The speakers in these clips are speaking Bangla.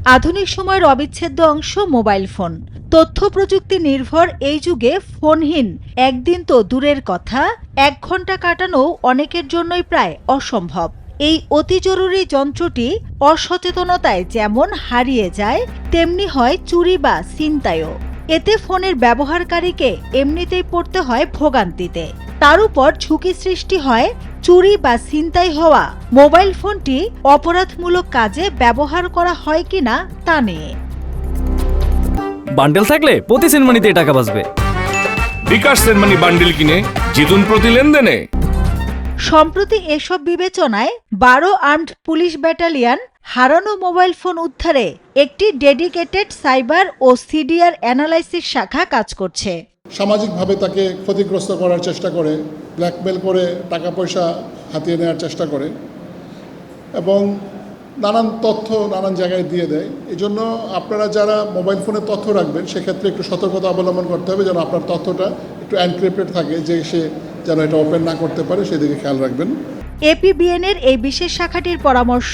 আধুনিক সময়ের অবিচ্ছেদ্য অংশ মোবাইল ফোন। তথ্য প্রযুক্তি নির্ভর এই যুগে ফোনহীন একদিন তো দূরের কথা, 1 ঘন্টা কাটানো অনেকের জন্যই প্রায় অসম্ভব। এই অতি জরুরি যন্ত্রটি অসচেতনতায় যেমন হারিয়ে যায়, তেমনি হয় চুরি বা ছিনতাইও। এতে ফোনের ব্যবহারকারীকে এমনিতেই পড়তে হয় ভোগান্তিতে। তার উপর ঝুঁকি সৃষ্টি হয় চুরি বা ছিনতাই হওয়া মোবাইল ফোনটি অপরাধমূলক কাজে ব্যবহার করা হয় কিনা তা নিয়ে। বান্ডেল থাকলে প্রতি সেনমানিতে টাকা বাঁচবে। বিকাশ সেনমানি বান্ডেল কিনে জিতুন প্রতি লেনদেনে। সম্প্রতি এসব বিবেচনায় 12 আর্মড পুলিশ ব্যাটালিয়ন হারানো মোবাইল ফোন উদ্ধারে একটি ডেডিকেটেড সাইবার ও সিডিআর অ্যানালাইসিস শাখা কাজ করছে। সামাজিকভাবে তাকে ক্ষতিগ্রস্ত করার চেষ্টা করে, ব্ল্যাকমেল করে টাকা পয়সা হাতিয়ে নেওয়ার চেষ্টা করে এবং নানান তথ্য নানান জায়গায় দিয়ে দেয়। এই জন্য আপনারা যারা মোবাইল ফোনে তথ্য রাখবেন সেক্ষেত্রে একটু সতর্কতা অবলম্বন করতে হবে যেন আপনার তথ্যটা একটু এনক্রিপ্টেড থাকে, যে সে যেন এটা ওপেন না করতে পারে সেদিকে খেয়াল রাখবেন। এপিবিএন এর এই বিশেষ শাখাটির পরামর্শ,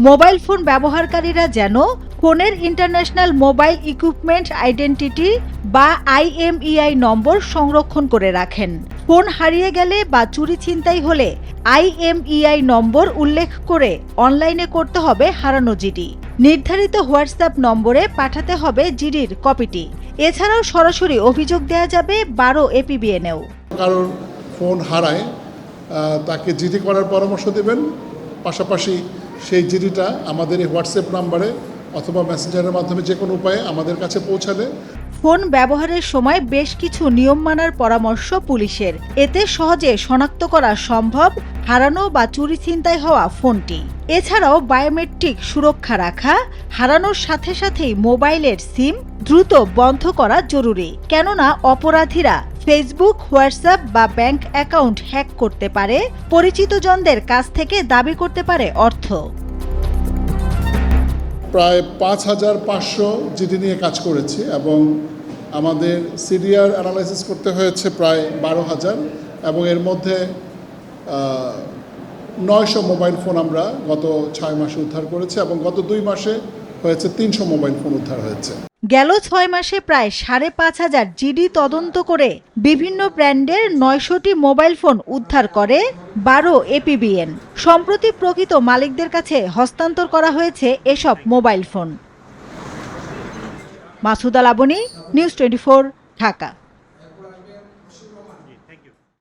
মোবাইল ফোন ব্যবহারকারীরা যেন ফোনের ইন্টারন্যাশনাল মোবাইল ইকুইপমেন্ট আইডেন্টিটি বা IMEI নম্বর সংরক্ষণ করে রাখেন। ফোন হারিয়ে গেলে বা চুরি ছিনতাই হলে IMEI নম্বর উল্লেখ করে অনলাইনে করতে হবে হারানো জিডি। নির্ধারিত হোয়াটসঅ্যাপ নম্বরে পাঠাতে হবে জিডির কপিটি। এছাড়াও সরাসরি অভিযোগ দেওয়া যাবে 12 এপিবিএনেও। কারোর ফোন হারায় তাকে জিডি করার পরামর্শ দেবেন, পাশাপাশি সেই জিডিটা আমাদের এই হোয়াটসঅ্যাপ নাম্বারে অথবা মেসেঞ্জারের মাধ্যমে যে কোনো উপায়ে আমাদের কাছে পৌঁছালে। ফোন ব্যবহারের সময় বেশ কিছু নিয়ম মানার পরামর্শ পুলিশের। এতে সহজে শনাক্ত করা সম্ভব হারানো বা চুরি ছিনতাই হওয়া ফোনটি। এছাড়াও বায়োমেট্রিক সুরক্ষা রাখা, হারানোর সাথে সাথেই মোবাইলের সিম দ্রুত বন্ধ করা জরুরি, কেননা অপরাধীরা ফেসবুক, হোয়াটসঅ্যাপ বা ব্যাংক অ্যাকাউন্ট হ্যাক করতে পারে, পরিচিতজনদের কাছ থেকে দাবি করতে পারে অর্থ। প্রায় 5500 জিডি নিয়ে কাজ করেছি এবং আমাদের সিডিআর অ্যানালাইসিস করতে হয়েছে প্রায় 12,000 এবং এর মধ্যে 900 মোবাইল ফোন আমরা গত 6 মাসে উদ্ধার করেছি এবং গত 2 মাসে হয়েছে 300 মোবাইল ফোন উদ্ধার হয়েছে। গেল 6 মাসে প্রায় 5,500 জিডি তদন্ত করে বিভিন্ন ব্র্যান্ডের 900টি মোবাইল ফোন উদ্ধার করে 12 এপিবিএন। সম্প্রতি প্রকৃত মালিকদের কাছে হস্তান্তর করা হয়েছে এসব mobile phone. Masuda Laboni, news 24, Dhaka.